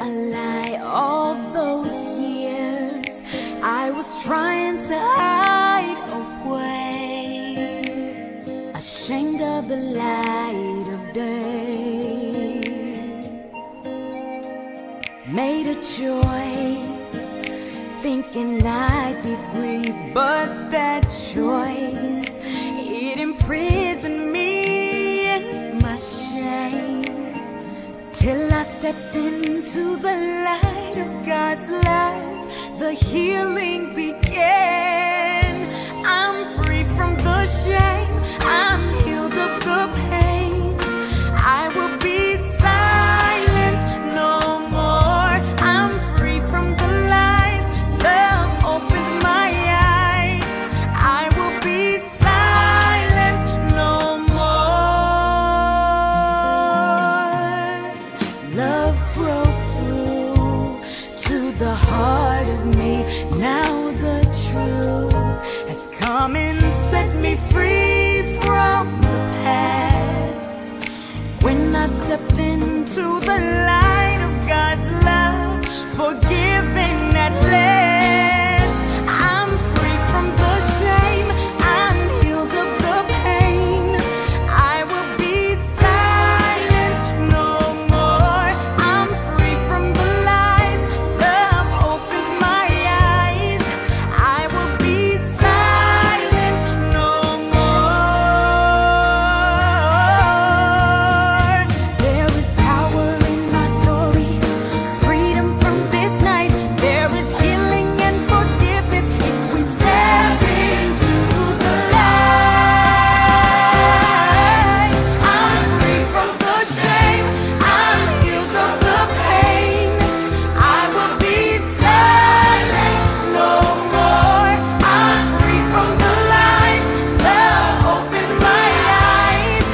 a lie all those years. I was trying to hide away, ashamed of the light of day. Made a choice, thinking I'd be free, but that choice, it imprisoned me in my shame. Till I stepped into the light of God's love, the healing began. I'm free from the shame, I'm healed of the pain. I will be silent no more. I'm free from the lies, love opened my eyes. I will be silent no more. Love broke through to the heart of me. Now the truth has come and set me free from the past. When I stepped into the light of God's love, forgiven at last, I'm free from the shame, I'm healed of the pain. I will be silent no more. I'm free from the lies, love opens my eyes. I will be silent no more. There is power in our story, freedom from this night. There is healing and forgiveness if we step into the light. I'm free from the shame, I'm healed of the pain. I will be silent no more. I'm free from the lies, love opens my eyes.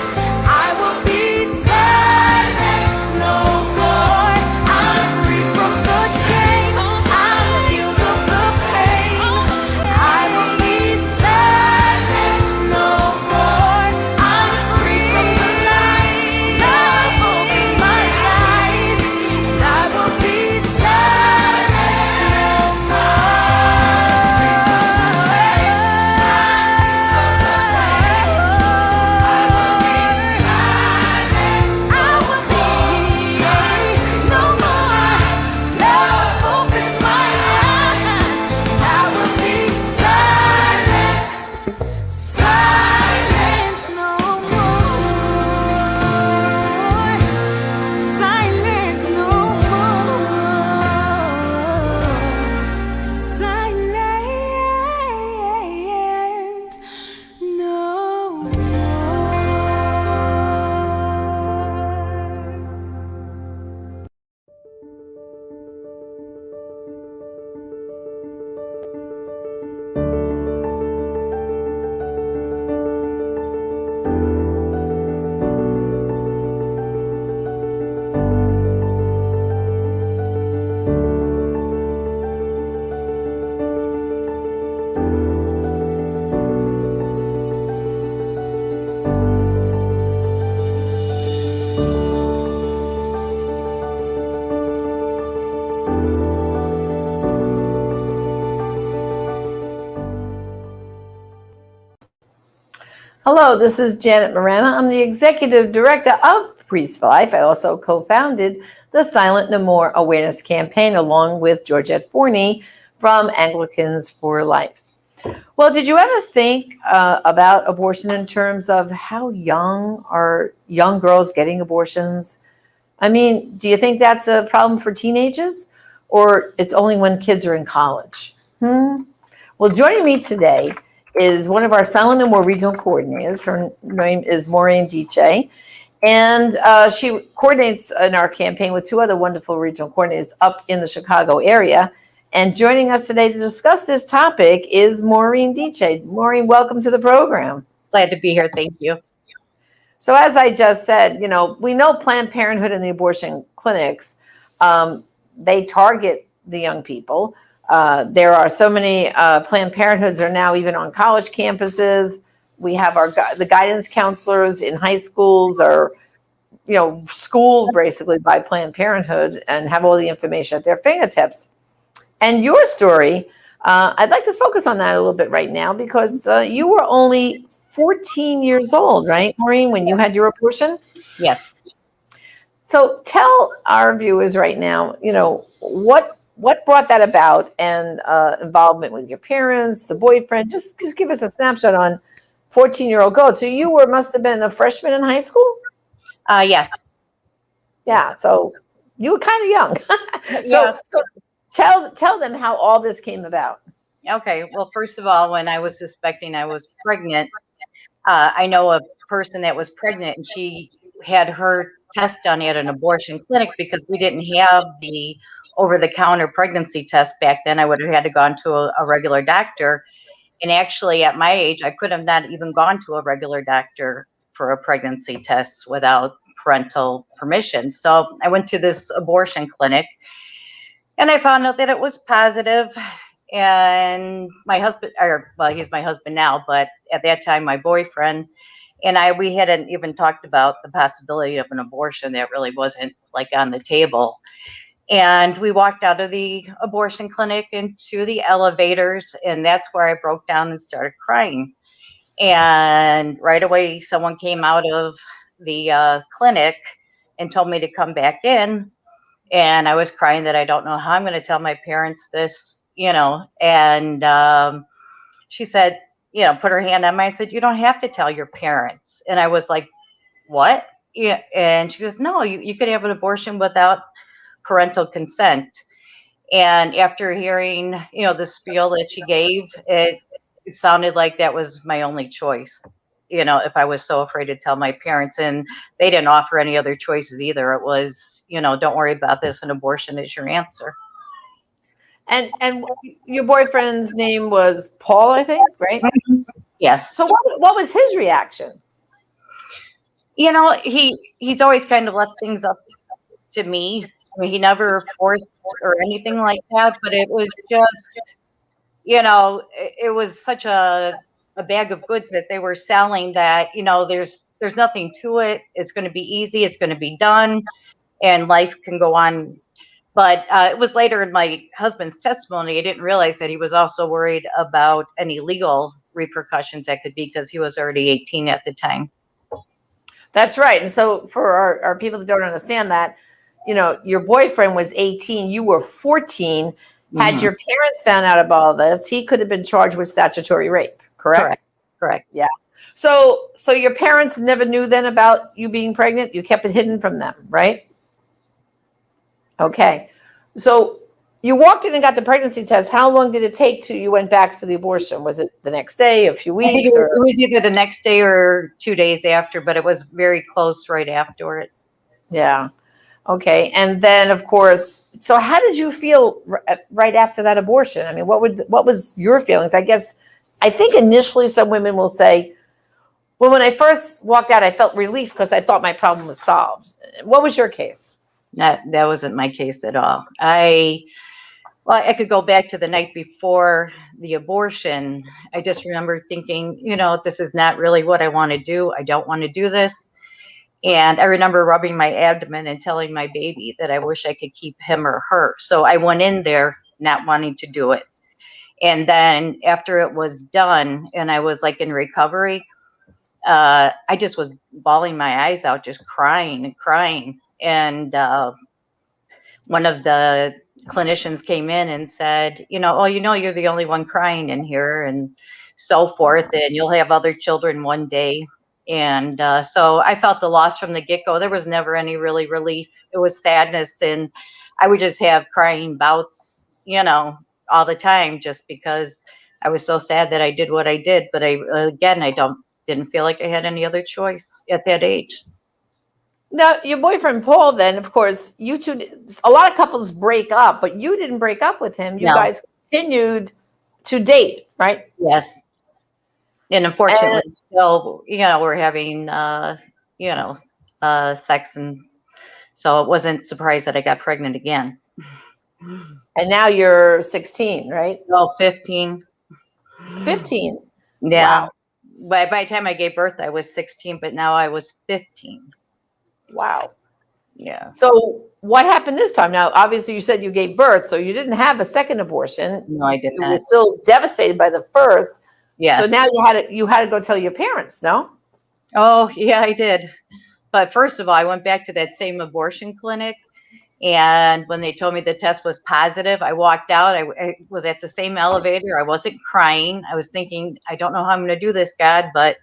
I will be silent no more. I'm free from the shame, I'm healed of the pain. I will be silent no more. I'm free from the lies, love opens my eyes. I will be silent no Hello, this is Janet Morana. I'm the Executive Director of Priest for Life. I also co-founded the Silent No More Awareness Campaign along with Georgette Forney from Anglicans for Life. Well, did you ever think about abortion in terms of how young are young girls getting abortions? I mean, do you think that's a problem for teenagers, or it's only when kids are in college? Well, joining me today is one of our Silent No More regional coordinators. Her name is Maureen Deitche, and she coordinates in our campaign with two other wonderful regional coordinators up in the Chicago area. And joining us today to discuss this topic is Maureen Deitche. Maureen, welcome to the program. Glad to be here. Thank you. So as I just said, we know Planned Parenthood and the abortion clinics, they target the young people. There are so many Planned Parenthoods are now even on college campuses. We have the guidance counselors in high schools are schooled basically by Planned Parenthood and have all the information at their fingertips. And your story, I'd like to focus on that a little bit right now because you were only 14 years old, right, Maureen, when you had your abortion? Yes. So tell our viewers right now, what brought that about, and involvement with your parents, the boyfriend. Just give us a snapshot on 14-year-old girl. So you must have been a freshman in high school? Yes. Yeah. So you were kind of young. Yeah. So tell them how all this came about. Okay. Well, first of all, when I was suspecting I was pregnant, I know a person that was pregnant, and she had her test done at an abortion clinic because we didn't have the over-the-counter pregnancy test back then. I would have had to gone to a regular doctor. And actually, at my age, I could have not even gone to a regular doctor for a pregnancy test without parental permission. So I went to this abortion clinic, and I found out that it was positive. And my husband, well, he's my husband now, but at that time, my boyfriend and we hadn't even talked about the possibility of an abortion. That really wasn't like on the table. And we walked out of the abortion clinic into the elevators, and that's where I broke down and started crying. And right away, someone came out of the clinic and told me to come back in. And I was crying that I don't know how I'm going to tell my parents this, And she said, put her hand on mine and said, "You don't have to tell your parents." And I was like, "What?" Yeah. And she goes, "No, you could have an abortion without parental consent." And after hearing, the spiel that she gave, it sounded like that was my only choice. If I was so afraid to tell my parents, and they didn't offer any other choices either. It was, don't worry about this, an abortion is your answer. And your boyfriend's name was Paul, I think, right? Yes. So what was his reaction? He's always kind of left things up to me. I mean, he never forced or anything like that, but it was just, it was such a bag of goods that they were selling that, there's nothing to it. It's going to be easy. It's going to be done, and life can go on. But it was later in my husband's testimony, I didn't realize that he was also worried about any legal repercussions that could be, because he was already 18 at the time. That's right. And so for our people that don't understand that, your boyfriend was 18, you were 14. Had your parents found out about all this, he could have been charged with statutory rape, correct? Correct. Yeah. So your parents never knew then about you being pregnant? You kept it hidden from them, right? Okay. So you walked in and got the pregnancy test. How long did it take till you went back for the abortion? Was it the next day, a few weeks? I think it was either the next day or 2 days after, but it was very close right after it. Yeah. Okay. And then, of course, so how did you feel right after that abortion? I mean, what was your feelings? I think initially some women will say, well, when I first walked out, I felt relief because I thought my problem was solved. What was your case? That wasn't my case at all. I could go back to the night before the abortion. I just remember thinking, this is not really what I want to do. I don't want to do this. And I remember rubbing my abdomen and telling my baby that I wish I could keep him or her. So I went in there not wanting to do it. And then after it was done and I was like in recovery, I just was bawling my eyes out, just crying and crying. And one of the clinicians came in and said, you're the only one crying in here, and so forth, and you'll have other children one day. And so I felt the loss from the get-go. There was never any really relief. It was sadness, and I would just have crying bouts, all the time, just because I was so sad that I did what I did. But I didn't feel like I had any other choice at that age. Now, your boyfriend, Paul, then, of course, you two, a lot of couples break up, but you didn't break up with him. You guys continued to date, right? Yes. And unfortunately, still, we're having, sex. And so it wasn't surprised that I got pregnant again. And now you're 16, right? No, 15. 15? Yeah. Wow. By the time I gave birth, I was 16, but now I was 15. Wow. Yeah. So what happened this time? Now, obviously, you said you gave birth, so you didn't have a second abortion. No, I did You were not. still devastated by the first. So Yes. now you had to go tell your parents, no? Oh, yeah, I did. But first of all, I went back to that same abortion clinic. And when they told me the test was positive, I walked out. I was at the same elevator. I wasn't crying. I was thinking, I don't know how I'm going to do this, God, but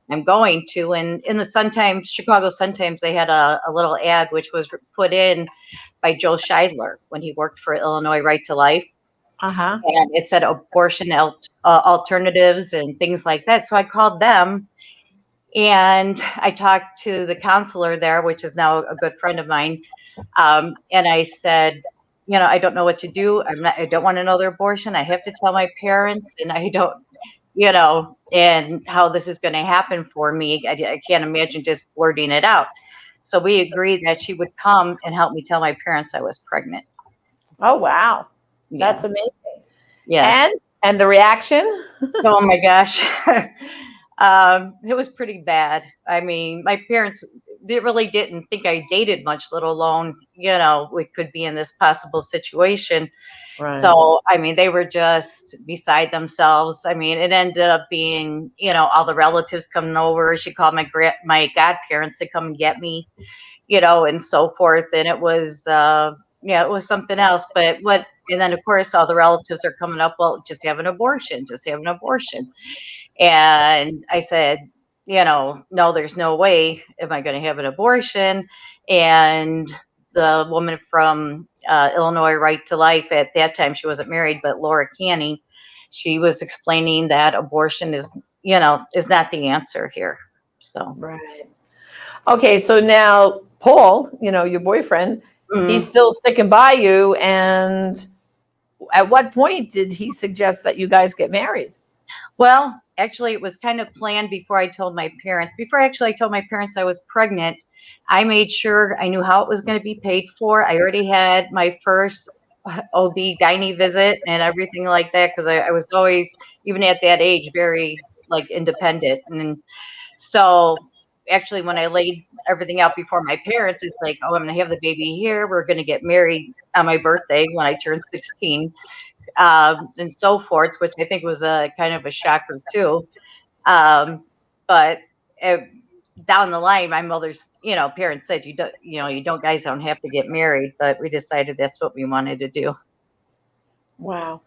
I'm going to. And in the Sun Times, Chicago Sun Times, they had a little ad which was put in by Joe Scheidler when he worked for Illinois Right to Life. Uh-huh. And it said abortion alternatives and things like that. So I called them and I talked to the counselor there, which is now a good friend of mine. And I said, I don't know what to do. I don't want another abortion. I have to tell my parents, and I don't, and how this is going to happen for me. I can't imagine just blurting it out. So we agreed that she would come and help me tell my parents I was pregnant. Oh, wow. Yeah. That's amazing. Yes. And the reaction? Oh my gosh. It was pretty bad. I mean, my parents, they really didn't think I dated much, let alone, we could be in this possible situation. Right. So, I mean, they were just beside themselves. I mean, it ended up being, all the relatives coming over. She called my godparents to come and get me, and so forth. And it was, it was something else. And then of course, all the relatives are coming up. Well, just have an abortion. Just have an abortion. And I said, no, there's no way am I going to have an abortion. And the woman from Illinois Right to Life, at that time, she wasn't married, but Laura Canning, she was explaining that abortion is not the answer here. So, Right. Okay, so now Paul, your boyfriend, he's still sticking by you. And at what point did he suggest that you guys get married? well, actually, it was kind of planned before I told my parents. Before actually I told my parents I was pregnant, I made sure I knew how it was going to be paid for. I already had my first OB-GYN visit and everything like that because I was always, even at that age, very like independent. And so actually, when I laid everything out before my parents, it's like, oh, I'm going to have the baby here. We're going to get married on my birthday when I turned 16, and so forth, which I think was a kind of a shocker too. But down the line, my mother's, parents said, guys don't have to get married, but we decided that's what we wanted to do. Wow.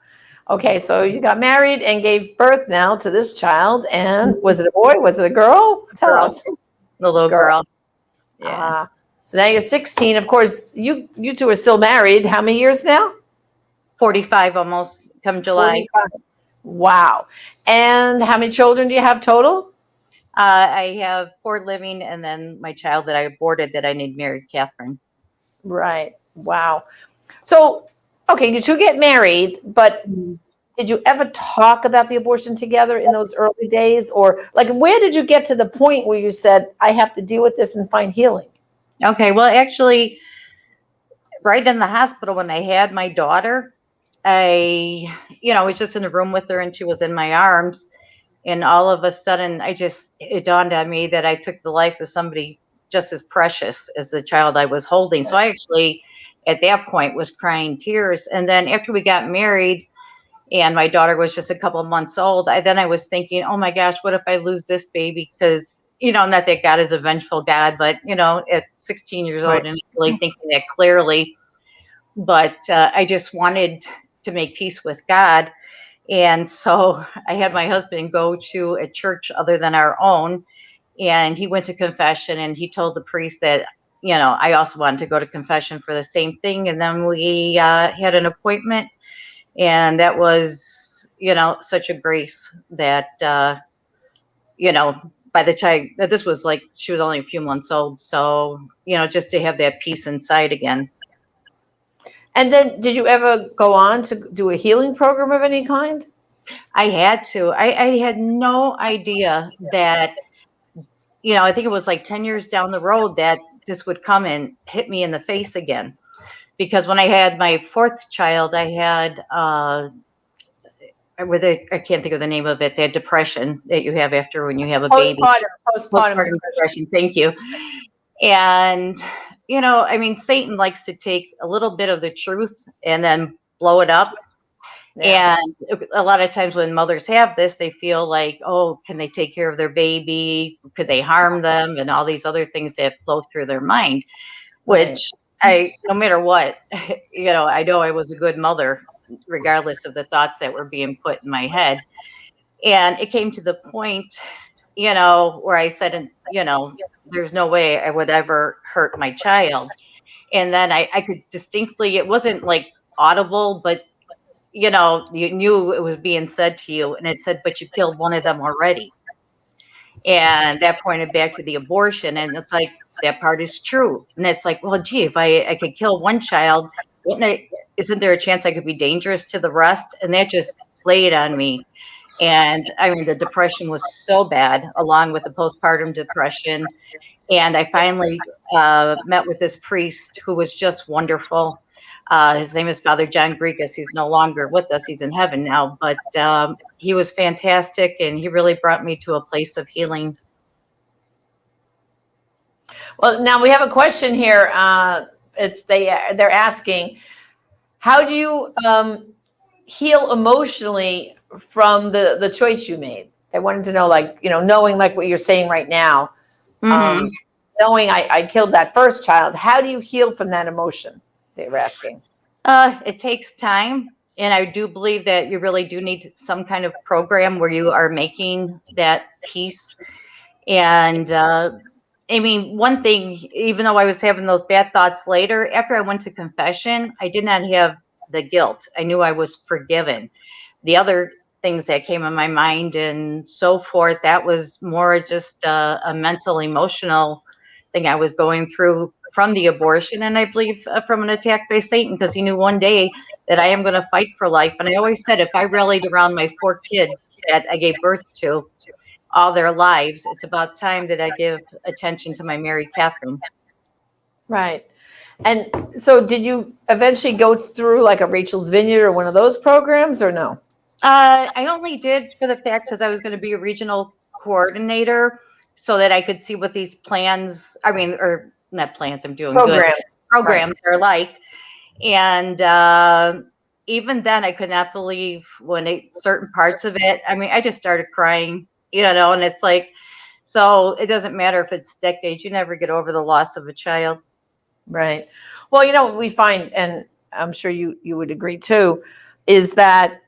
Okay, so you got married and gave birth now to this child. And was it a boy? Was it a girl? Tell us. The little girl. Yeah. So now you're 16. Of course, you two are still married. How many years now? 45 almost come July. 45. Wow. And how many children do you have total? I have 4 living, and then my child that I aborted that I named Mary Catherine. Right. Wow. So, okay, you two get married, but did you ever talk about the abortion together in those early days? Or like, where did you get to the point where you said, I have to deal with this and find healing? Okay, well, actually, right in the hospital when I had my daughter, I was just in a room with her and she was in my arms. And all of a sudden, it dawned on me that I took the life of somebody just as precious as the child I was holding. So I actually, at that point, was crying tears. And then after we got married and my daughter was just a couple of months old, I was thinking, oh my gosh, what if I lose this baby? Because, not that God is a vengeful God, but, at 16 years old and really thinking that clearly. But I just wanted to make peace with God. And so I had my husband go to a church other than our own, and he went to confession and he told the priest that, I also wanted to go to confession for the same thing. And then we had an appointment, and that was, such a grace that, by the time that this was like, she was only a few months old. So, just to have that peace inside again. And then did you ever go on to do a healing program of any kind? I had to. I had no idea that, I think it was like 10 years down the road that this would come and hit me in the face again. Because when I had my 4th child, I had, I can't think of the name of it, that depression that you have after when you have a baby. Postpartum Postpartum depression. Thank you. And, I mean, Satan likes to take a little bit of the truth and then blow it up. Yeah. And a lot of times when mothers have this, they feel like, oh, can they take care of their baby? Could they harm them? And all these other things that flow through their mind, Right. which no matter what, I know I was a good mother, regardless of the thoughts that were being put in my head. And it came to the point, where I said, and, there's no way I would ever hurt my child. And then I could distinctly, it wasn't like audible, but you knew it was being said to you, and it said, but you killed one of them already. And that pointed back to the abortion. And it's like, that part is true. And it's like, well, gee, if I could kill one child, isn't there a chance I could be dangerous to the rest? And that just played on me. And I mean, the depression was so bad, along with the postpartum depression. And I finally met with this priest who was just wonderful. His name is Father John Grigas. He's no longer with us. He's in heaven now. But he was fantastic, and he really brought me to a place of healing. Well, now we have a question here. They're asking, how do you heal emotionally from the choice you made? They wanted to know, like, knowing like what you're saying right now, knowing I killed that first child. How do you heal from that emotion? They were asking. It takes time. And I do believe that you really do need some kind of program where you are making that peace. And I mean, one thing, even though I was having those bad thoughts later, after I went to confession, I did not have the guilt. I knew I was forgiven. The other things that came in my mind and so forth, that was more just a mental, emotional thing I was going through from the abortion. And I believe from an attack by Satan, because he knew one day that I am going to fight for life. And I always said, if I rallied around my 4 kids that I gave birth to all their lives, it's about time that I give attention to my Mary Catherine. Right. And so did you eventually go through like a Rachel's Vineyard or one of those programs, or no? I only did for the fact because I was going to be a regional coordinator, so that I could see what these plans, or not plans, I'm doing good. Programs are like. And even then I could not believe when certain parts of it, I just started crying, and it's like, so it doesn't matter if it's decades, you never get over the loss of a child. Right. Well, what we find, and I'm sure you would agree too, is that,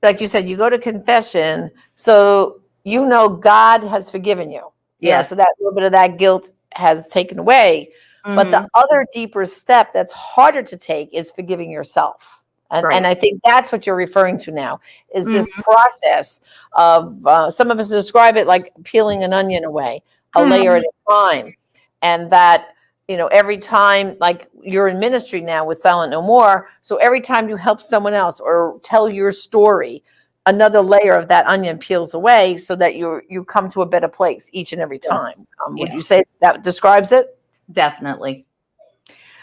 like you said, you go to confession, so God has forgiven you. Yeah. So that little bit of that guilt has taken away. But the other deeper step that's harder to take is forgiving yourself. And I think that's what you're referring to now, is this process of, some of us describe it like peeling an onion away, a layer at a time. And that, every time, like you're in ministry now with Silent No More, so every time you help someone else or tell your story, another layer of that onion peels away, so that you come to a better place each and every time. Would you say that describes it? Definitely.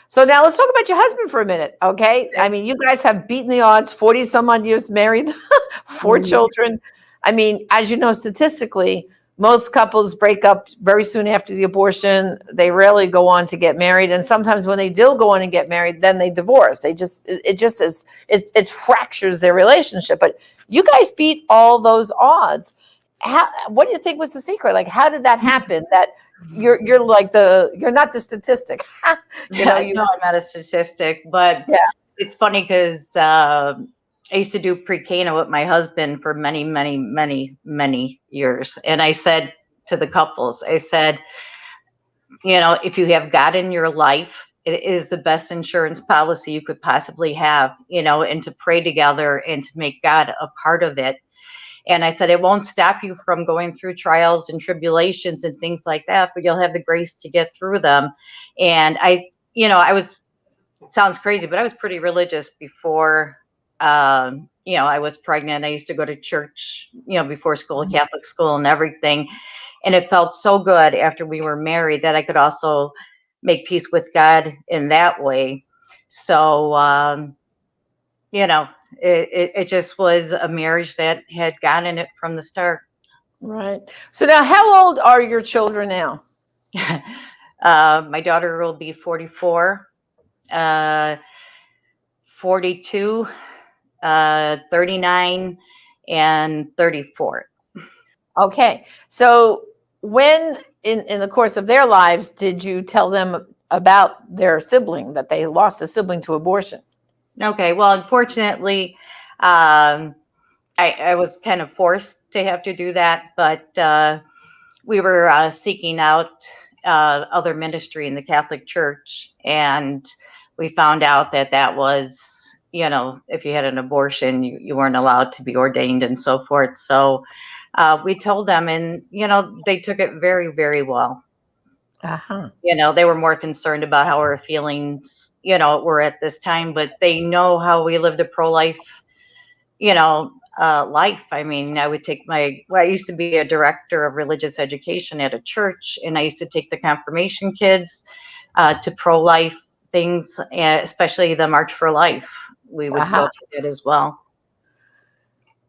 So now let's talk about your husband for a minute, okay? I mean, you guys have beaten the odds, 40 some odd years married, 4 children. I mean, as you know, statistically, most couples break up very soon after the abortion. They rarely go on to get married. And sometimes when they do go on and get married, then they divorce. It fractures their relationship. But you guys beat all those odds. What do you think was the secret? Like, how did that happen? That you're not the statistic. I know I'm not a statistic, but it's funny because I used to do pre-Cana with my husband for many, many, many, many years. And I said to the couples, I said, if you have God in your life, it is the best insurance policy you could possibly have, and to pray together and to make God a part of it. And I said, it won't stop you from going through trials and tribulations and things like that, but you'll have the grace to get through them. And it sounds crazy, but I was pretty religious before, I was pregnant. I used to go to church, before school, Catholic school and everything. And it felt so good after we were married that I could also make peace with God in that way. So, it just was a marriage that had God in it from the start. Right. So now, how old are your children now? My daughter will be 44, 42, 39, and 34. Okay. So when in the course of their lives did you tell them about their sibling, that they lost a sibling to abortion? Okay, well, unfortunately, um, I was kind of forced to have to do that, but we were seeking out other ministry in the Catholic Church, and we found out that that was, if you had an abortion, you weren't allowed to be ordained and so forth. So we told them, and, they took it very, very well. Uh-huh. They were more concerned about how our feelings, were at this time, but they know how we lived a pro-life, life. I mean, I used to be a director of religious education at a church, and I used to take the confirmation kids to pro-life things, especially the March for Life. We would Uh-huh. go to that as well.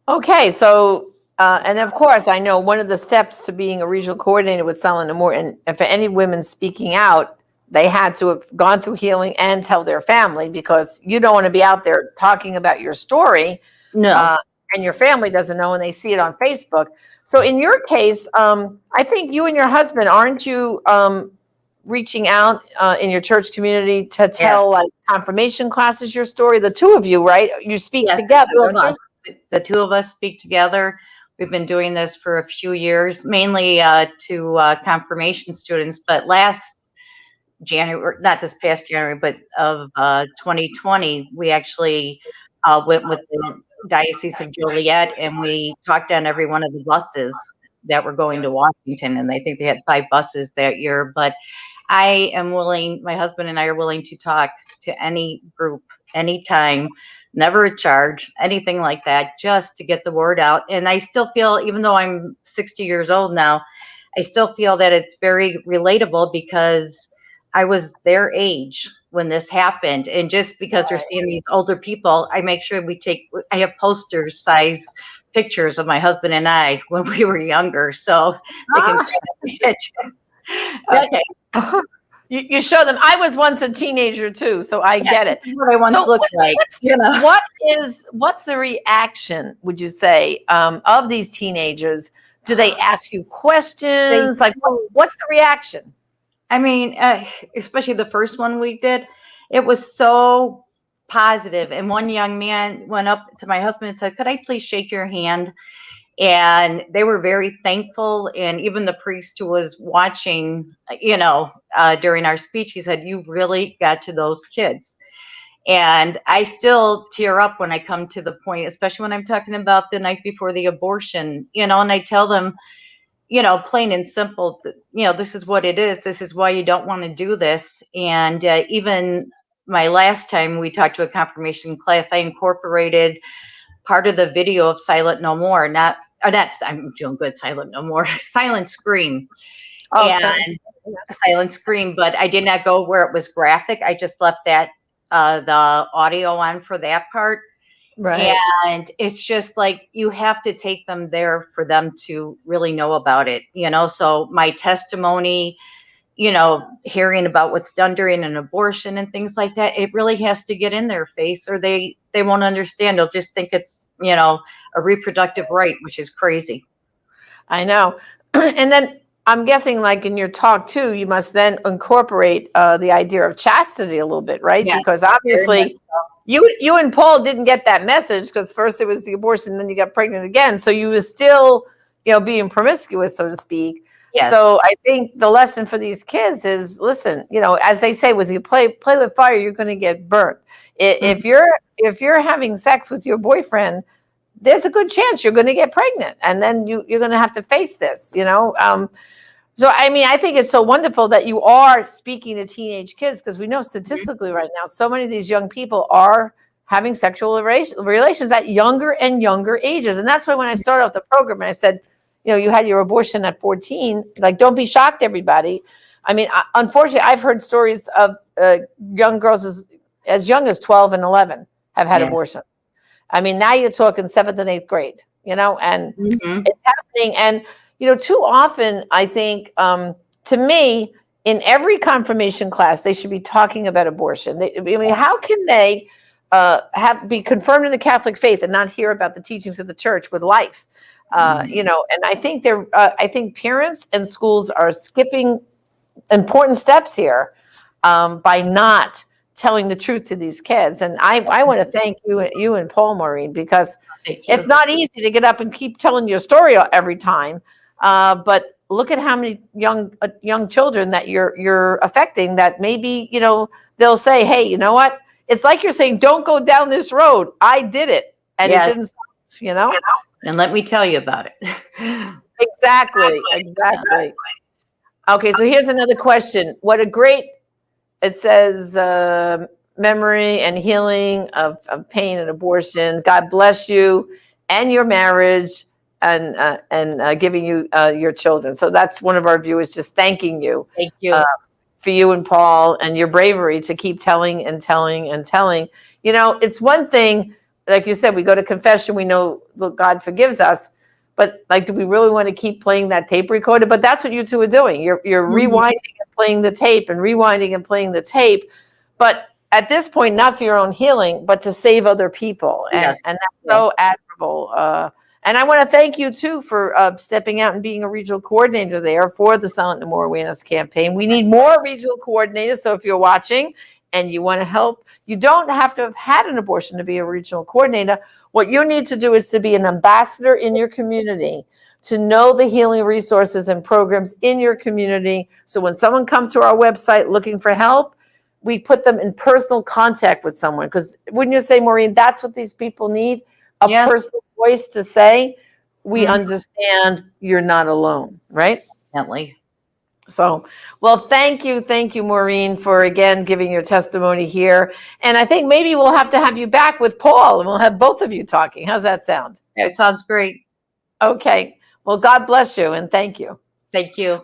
Okay, so and of course, I know one of the steps to being a regional coordinator with Silent No More, and for any women speaking out, they had to have gone through healing and tell their family, because you don't want to be out there talking about your story, No. and your family doesn't know and they see it on Facebook. So in your case, I think you and your husband, aren't you reaching out in your church community to tell like confirmation classes your story? The two of you, right? You speak Yes, together, the two of don't you? us. The two of us speak together. We've been doing this for a few years, mainly to confirmation students. But last January, not this past January, but of 2020, we actually went with the Diocese of Joliet, and we talked on every one of the buses that were going to Washington. And I think they had 5 buses that year. But I am willing, my husband and I are willing to talk to any group, anytime, never a charge, anything like that, just to get the word out. And I still feel, even though I'm 60 years old now, I still feel that it's very relatable, because I was their age when this happened. And just because they're seeing these older people, I make sure I have poster size pictures of my husband and I when we were younger, so they can see the picture. Okay. You show them. I was once a teenager too, so I get it. This is what I once looked like, What's the reaction, would you say, of these teenagers? Do they ask you questions? Like, what's the reaction? I mean, especially the first one we did, it was so positive. And one young man went up to my husband and said, "Could I please shake your hand?" And they were very thankful. And even the priest who was watching, during our speech, he said, "You really got to those kids." And I still tear up when I come to the point, especially when I'm talking about the night before the abortion, and I tell them, plain and simple, this is what it is. This is why you don't want to do this. And even my last time we talked to a confirmation class, I incorporated part of the video of Silent No More, I'm doing good, Silent No More, Silent Scream. Oh, And Silent Scream, but I did not go where it was graphic. I just left that, the audio on for that part. right. And it's just like, you have to take them there for them to really know about it, so my testimony, hearing about what's done during an abortion and things like that, it really has to get in their face, or they won't understand. They'll just think it's, a reproductive right, which is crazy. I know. And then I'm guessing, like in your talk too, you must then incorporate the idea of chastity a little bit, right? Yeah, Because obviously you and Paul didn't get that message, because first it was the abortion, then you got pregnant again. So you were still, being promiscuous, so to speak. Yes. So I think the lesson for these kids is, listen, as they say, with you play with fire, you're going to get burnt. If you're having sex with your boyfriend, there's a good chance you're going to get pregnant, and then you're going to have to face this. So I mean, I think it's so wonderful that you are speaking to teenage kids, because we know statistically right now, so many of these young people are having sexual relations at younger and younger ages. And that's why when I started off the program and I said, you had your abortion at 14, like, don't be shocked, everybody. I mean, unfortunately, I've heard stories of young girls as young as 12 and 11 have had abortions. I mean, now you're talking 7th and 8th grade, and it's happening. And, too often, I think, to me, in every confirmation class, they should be talking about abortion. I mean, how can they be confirmed in the Catholic faith and not hear about the teachings of the church with life? And I think I think parents and schools are skipping important steps here by not telling the truth to these kids. And I want to thank you and Paul, Maureen, because it's not easy to get up and keep telling your story every time. But look at how many young children that you're affecting, that maybe, they'll say, hey, you know what? It's like you're saying, don't go down this road. I did it. And it didn't stop, And let me tell you about it. Exactly. Okay, so here's another question. It says, memory and healing of pain and abortion. God bless you and your marriage, and giving you your children. So that's one of our viewers just thanking you. Thank you. For you and Paul and your bravery to keep telling and telling and telling. It's one thing, like you said, we go to confession, we know God forgives us, but do we really want to keep playing that tape recorder? But that's what you two are doing. You're rewinding and playing the tape and rewinding and playing the tape. But at this point, not for your own healing, but to save other people. And that's so admirable. And I want to thank you too for stepping out and being a regional coordinator there for the Silent No More Awareness campaign. We need more regional coordinators. So if you're watching and you want to help, you don't have to have had an abortion to be a regional coordinator. What you need to do is to be an ambassador in your community, to know the healing resources and programs in your community. So when someone comes to our website looking for help, we put them in personal contact with someone. Because wouldn't you say, Maureen, that's what these people need? A personal voice to say, we understand you're not alone, right? Definitely. So, well, thank you, Maureen, for again giving your testimony here. And I think maybe we'll have to have you back with Paul, and we'll have both of you talking. How's that sound? It sounds great. Okay. Well, God bless you, and thank you. Thank you.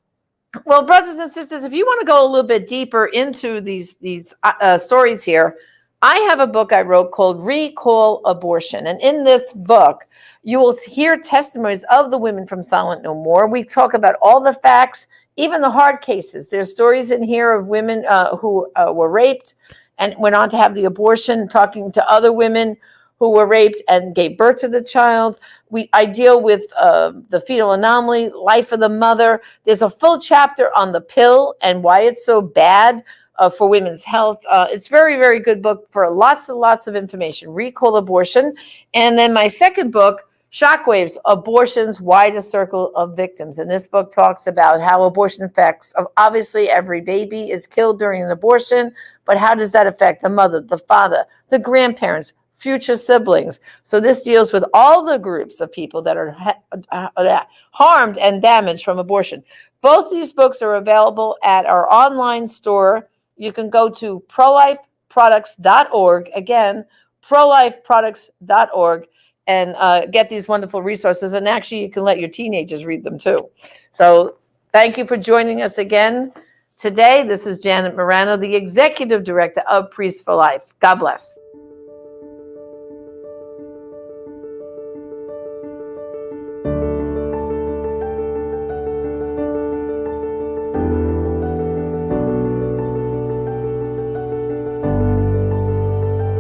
Well, brothers and sisters, if you want to go a little bit deeper into these stories here, I have a book I wrote called Recall Abortion. And in this book, you will hear testimonies of the women from Silent No More. We talk about all the facts, even the hard cases. There's stories in here of women who were raped and went on to have the abortion, talking to other women who were raped and gave birth to the child. I deal with the fetal anomaly, life of the mother. There's a full chapter on the pill and why it's so bad for women's health. It's very, very good book for lots and lots of information. Recall Abortion. And then my second book, Shockwaves, Abortion's Widest Circle of Victims. And this book talks about how abortion affects, obviously every baby is killed during an abortion, but how does that affect the mother, the father, the grandparents, future siblings? So this deals with all the groups of people that are harmed and damaged from abortion. Both these books are available at our online store. You can go to prolifeproducts.org, again, prolifeproducts.org, and get these wonderful resources. And actually, you can let your teenagers read them too. So thank you for joining us again today. This is Janet Morano, the Executive Director of Priests for Life. God bless.